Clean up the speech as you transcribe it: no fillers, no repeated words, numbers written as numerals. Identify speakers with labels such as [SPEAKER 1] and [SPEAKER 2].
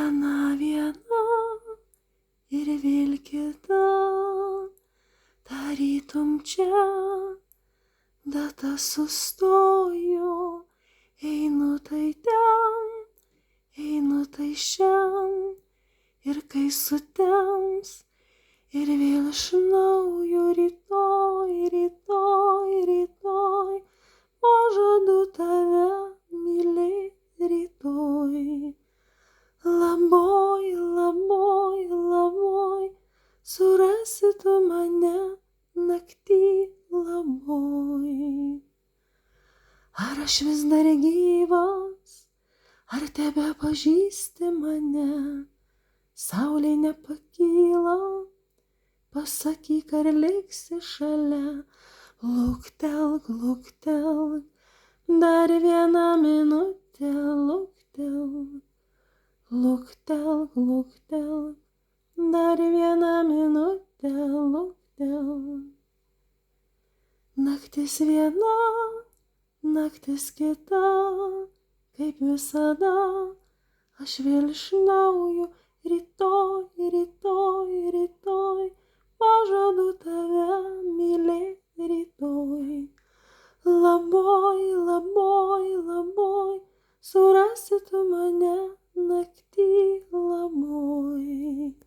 [SPEAKER 1] Viena ir vėl kita, tarytum čia data sustojo, einu tai ten, einu tai šen, ir kai sutems, ir vėl iš naujo rytoj, rytoj, rytoj, pažadu tave mylėti rytoj. Laboj, laboj, laboj, surasi tu mane naktį laboj. Ar aš vis dar gyvas, ar tebe pažįsti mane? Saulė nepakyla, pasakyk, ar liksi šalia. Luktelk, luktelk, dar vieną minutę, luktelk. Luktelk, luktelk, dar vieną minutę, luktelk. Naktis viena, naktis kita, kaip visada, aš vėl iš naujo, rytoj, rytoj, rytoj, pažadu tave mylėti rytoj. Laboj, laboj, laboj, surasi tu mane naktį laboj.